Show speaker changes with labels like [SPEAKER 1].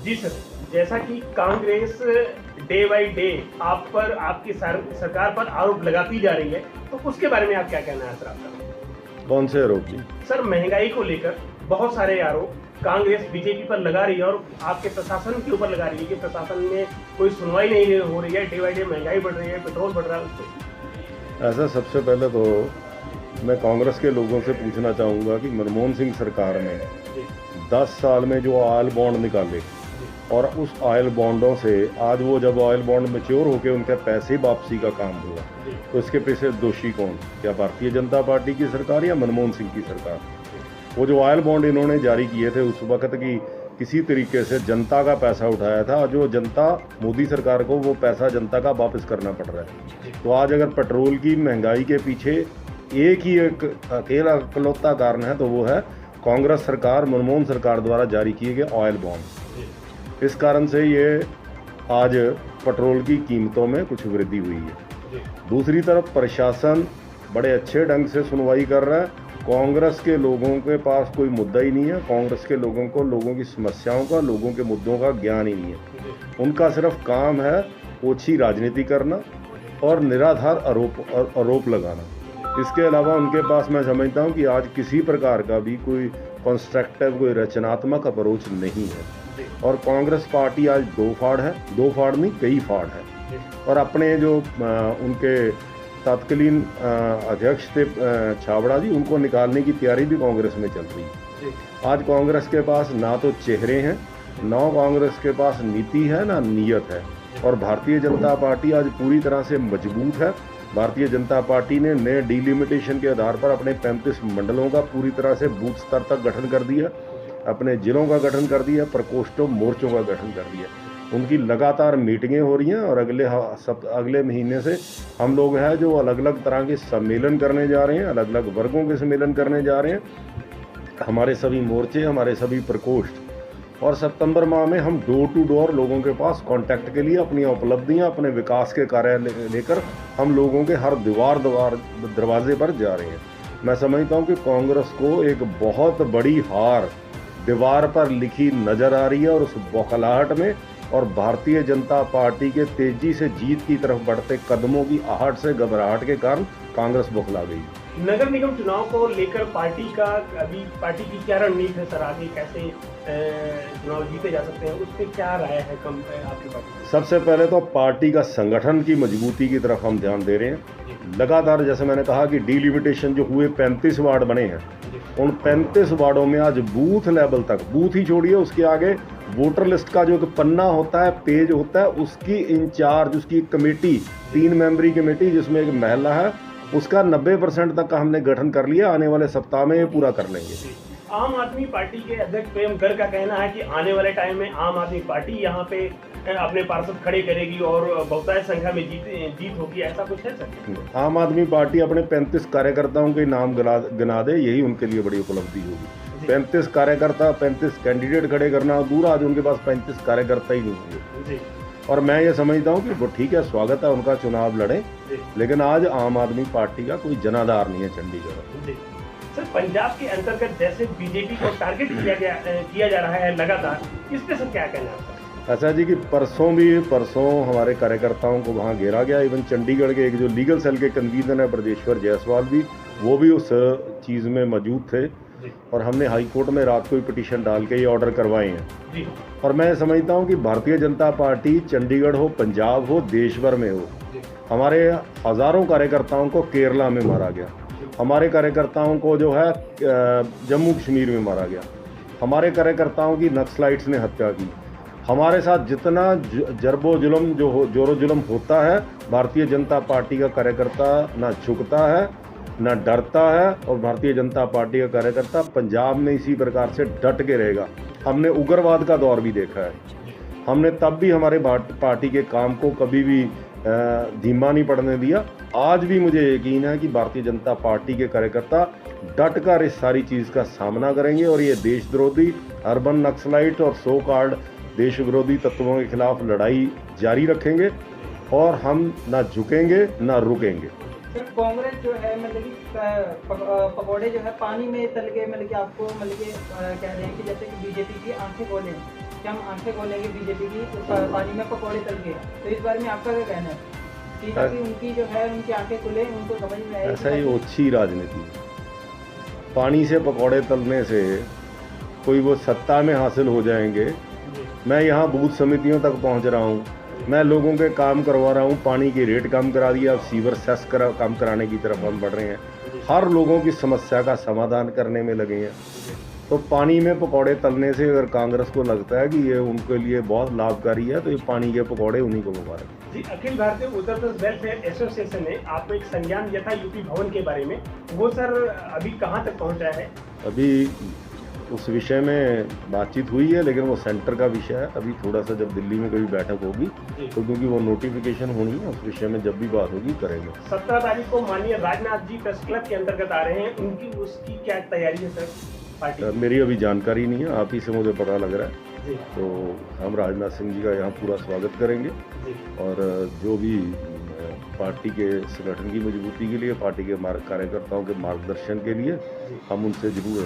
[SPEAKER 1] जी sir, जैसा कि Congress day by day आप पर, आपकी सरकार पर आरोप लगाती जा रही है, तो उसके बारे में आप क्या कहना है सर आपका?
[SPEAKER 2] कौन से आरोप जी?
[SPEAKER 1] सर, महंगाई को लेकर बहुत सारे आरोप कांग्रेस बीजेपी पर लगा रही है और आपके प्रशासन के ऊपर लगा रही है कि प्रशासन में कोई सुनवाई नहीं हो रही है, डे बाय डे महंगाई बढ़ रही है, पेट्रोल बढ़ रहा है उसको।
[SPEAKER 2] ऐसा सबसे पहले तो मैं कांग्रेस के लोगों से पूछना चाहूँगा कि मनमोहन सिंह सरकार ने 10 साल में जो ऑयल बॉन्ड निकाले और उस ऑयल बॉन्डों से आज वो जब ऑयल बॉन्ड मैच्योर होकर उनके पैसे वापसी का काम हुआ, तो इसके पीछे दोषी कौन? क्या भारतीय जनता पार्टी की सरकार या मनमोहन सिंह की सरकार? वो जो ऑयल बॉन्ड इन्होंने जारी किए थे उस वक्त की किसी तरीके से जनता का पैसा उठाया था, जो जनता मोदी सरकार को वो पैसा जनता का वापस करना पड़ रहा है। तो आज अगर पेट्रोल की महंगाई के पीछे एक अकेला इकलौता कारण है तो वो है कांग्रेस सरकार, मनमोहन सरकार द्वारा जारी किए गए ऑयल बॉन्ड। इस कारण से ये आज पेट्रोल की कीमतों में कुछ वृद्धि हुई है। दूसरी तरफ प्रशासन बड़े अच्छे ढंग से सुनवाई कर रहा है। कांग्रेस के लोगों के पास कोई मुद्दा ही नहीं है। कांग्रेस के लोगों को लोगों की समस्याओं का, लोगों के मुद्दों का ज्ञान ही नहीं है। उनका सिर्फ काम है ओछी राजनीति करना और निराधार आरोप लगाना। इसके अलावा उनके पास मैं समझता हूं कि आज किसी प्रकार का भी कोई कंस्ट्रक्टिव, कोई रचनात्मक अप्रोच नहीं है। और कांग्रेस पार्टी आज दो फाड़ नहीं कई फाड़ है। और अपने जो उनके तत्कालीन अध्यक्ष थे छाबड़ा जी, उनको निकालने की तैयारी भी कांग्रेस में चल रही है। आज कांग्रेस के पास ना तो चेहरे हैं, ना कांग्रेस के पास नीति है, ना नीयत है। और भारतीय जनता पार्टी आज पूरी तरह से मजबूत है। भारतीय जनता पार्टी ने नए डिलिमिटेशन के आधार पर अपने 35 मंडलों का पूरी तरह से बूथ स्तर तक गठन कर दिया, अपने जिलों का गठन कर दिया, प्रकोष्ठों मोर्चों का गठन कर दिया। उनकी लगातार मीटिंगें हो रही हैं और अगले महीने से हम लोग हैं जो अलग अलग तरह के सम्मेलन करने जा रहे हैं, अलग अलग वर्गों के सम्मेलन करने जा रहे हैं। हमारे सभी मोर्चे, हमारे सभी प्रकोष्ठ, और सितंबर माह में हम डोर टू डोर लोगों के पास कांटेक्ट के लिए अपनी उपलब्धियां, अपने विकास के कार्य लेकर हम लोगों के हर दरवाजे पर जा रहे हैं। मैं समझता हूं कि कांग्रेस को एक बहुत बड़ी हार दीवार पर लिखी नजर आ रही है और उस बौखलाहट में और भारतीय जनता पार्टी के तेजी से जीत की तरफ बढ़ते कदमों की आहट से, घबराहट के कारण कांग्रेस बौखला गई।
[SPEAKER 1] नगर निगम चुनाव को लेकर पार्टी की क्या रणनीति है सर? आगे कैसे चुनाव जीते जा सकते हैं, उस पर क्या राय है आपकी पार्टी?
[SPEAKER 2] सबसे पहले तो पार्टी का संगठन की मजबूती की तरफ हम ध्यान दे रहे हैं। लगातार जैसे मैंने कहा कि डिलिमिटेशन जो हुए 35 वार्ड बने हैं, उन 35 वार्डों में आज बूथ लेवल तक, बूथ ही छोड़िए उसके आगे वोटर लिस्ट का जो पन्ना होता है, पेज होता है, उसकी इंचार्ज, उसकी कमेटी, 3 मेंबरी कमेटी जिसमें एक महिला है, उसका 90% तक का हमने गठन कर लिया। आने वाले सप्ताह में ये पूरा कर लेंगे।
[SPEAKER 1] आम आदमी पार्टी के अध्यक्ष प्रेम गर्ग का कहना है कि आने वाले टाइम में आम आदमी पार्टी यहाँ पे अपने पार्षद खड़े करेगी और बहुतायत संख्या में जीत होगी, ऐसा कुछ है सर?
[SPEAKER 2] आम आदमी पार्टी अपने 35 कार्यकर्ताओं के नाम गिना दे, यही उनके लिए बड़ी उपलब्धि होगी। 35 कार्यकर्ता, 35 कैंडिडेट खड़े करना दूर, आज उनके पास 35 कार्यकर्ता ही नहीं होंगे। और मैं ये समझता हूँ कि वो ठीक है, स्वागत है उनका, चुनाव लड़े, लेकिन आज आम आदमी पार्टी का कोई जनाधार नहीं है चंडीगढ़।
[SPEAKER 1] सर, पंजाब के अंतर्गत जैसे बीजेपी को टारगेट किया जा रहा है लगातार, इस पे सर क्या कहना है?
[SPEAKER 2] ऐसा जी कि परसों हमारे कार्यकर्ताओं को वहाँ घेरा गया। इवन चंडीगढ़ के एक जो लीगल सेल के कन्वीनर है ब्रजेश्वर जायसवाल भी, वो भी उस चीज़ में मौजूद थे। और हमने हाई कोर्ट में रात को ही पिटीशन डाल के ये ऑर्डर करवाए हैं। और मैं समझता हूँ कि भारतीय जनता पार्टी चंडीगढ़ हो, पंजाब हो, देश भर में हो, हमारे हज़ारों कार्यकर्ताओं को केरला में मारा गया, हमारे कार्यकर्ताओं को जो है जम्मू कश्मीर में मारा गया, हमारे कार्यकर्ताओं की नक्सलाइट्स ने हत्या की। हमारे साथ जितना जोरो जुल्म होता है, भारतीय जनता पार्टी का कार्यकर्ता ना झुकता है, ना डरता है। और भारतीय जनता पार्टी का कार्यकर्ता पंजाब में इसी प्रकार से डट के रहेगा। हमने उग्रवाद का दौर भी देखा है, हमने तब भी हमारे पार्टी के काम को कभी भी धीमा नहीं पड़ने दिया। आज भी मुझे यकीन है कि भारतीय जनता पार्टी के कार्यकर्ता डट कर इस सारी चीज़ का सामना करेंगे और ये देशद्रोही, अर्बन नक्सलाइट और सो कॉल्ड देश विरोधी तत्वों के खिलाफ लड़ाई जारी रखेंगे और हम ना झुकेंगे ना रुकेंगे।
[SPEAKER 3] सर, कांग्रेस जो है मतलब कि पकौड़े जो है पानी में तल के, मतलब कि आपको मतलब कि कह रहे हैं कि जैसे कि बीजेपी की आंखें खोलें, कि हम आंखें खोलेंगे बीजेपी की तो पानी में पकौड़े तल के, तो इस बारे में आपका क्या कहना है कि ताकि उनकी जो है उनकी आंखें खुले, उनको समझ में आए?
[SPEAKER 2] ऐसा ही ओछी राजनीति है। पानी से पकौड़े तलने से कोई वो सत्ता में हासिल हो जाएंगे। मैं यहाँ बूथ समितियों तक पहुँच रहा हूँ, मैं लोगों के काम करवा रहा हूँ, पानी की रेट कम करा दिया, अब सीवर सेस कम कराने की तरफ हम बढ़ रहे हैं, हर लोगों की समस्या का समाधान करने में लगे हैं। तो पानी में पकौड़े तलने से अगर कांग्रेस को लगता है कि ये उनके लिए बहुत लाभकारी है, तो ये पानी के पकौड़े उन्हीं को मुबारक।
[SPEAKER 1] जी, अखिल भारतीय उत्तर प्रदेश वेलफेयर एसोसिएशन ने आपको एक संज्ञान दिया था यूपी भवन के बारे में, वो सर अभी कहाँ तक पहुँचा है?
[SPEAKER 2] अभी उस विषय में बातचीत हुई है, लेकिन वो सेंटर का विषय है। अभी थोड़ा सा जब दिल्ली में कभी बैठक होगी तो क्योंकि वो नोटिफिकेशन होनी है, उस विषय में जब भी बात होगी करेंगे।
[SPEAKER 1] 17 तारीख को माननीय राजनाथ जी प्रेस क्लब के अंतर्गत आ रहे हैं, उनकी उसकी क्या तैयारी है सर पार्टी?
[SPEAKER 2] सर मेरी अभी जानकारी नहीं है, आप ही से मुझे पता लग रहा है।
[SPEAKER 1] जी
[SPEAKER 2] तो हम राजनाथ सिंह जी का यहाँ पूरा स्वागत करेंगे
[SPEAKER 1] जी
[SPEAKER 2] और जो भी पार्टी के संगठन की मजबूती के लिए, पार्टी के कार्यकर्ताओं के मार्गदर्शन के लिए हम उनसे जरूर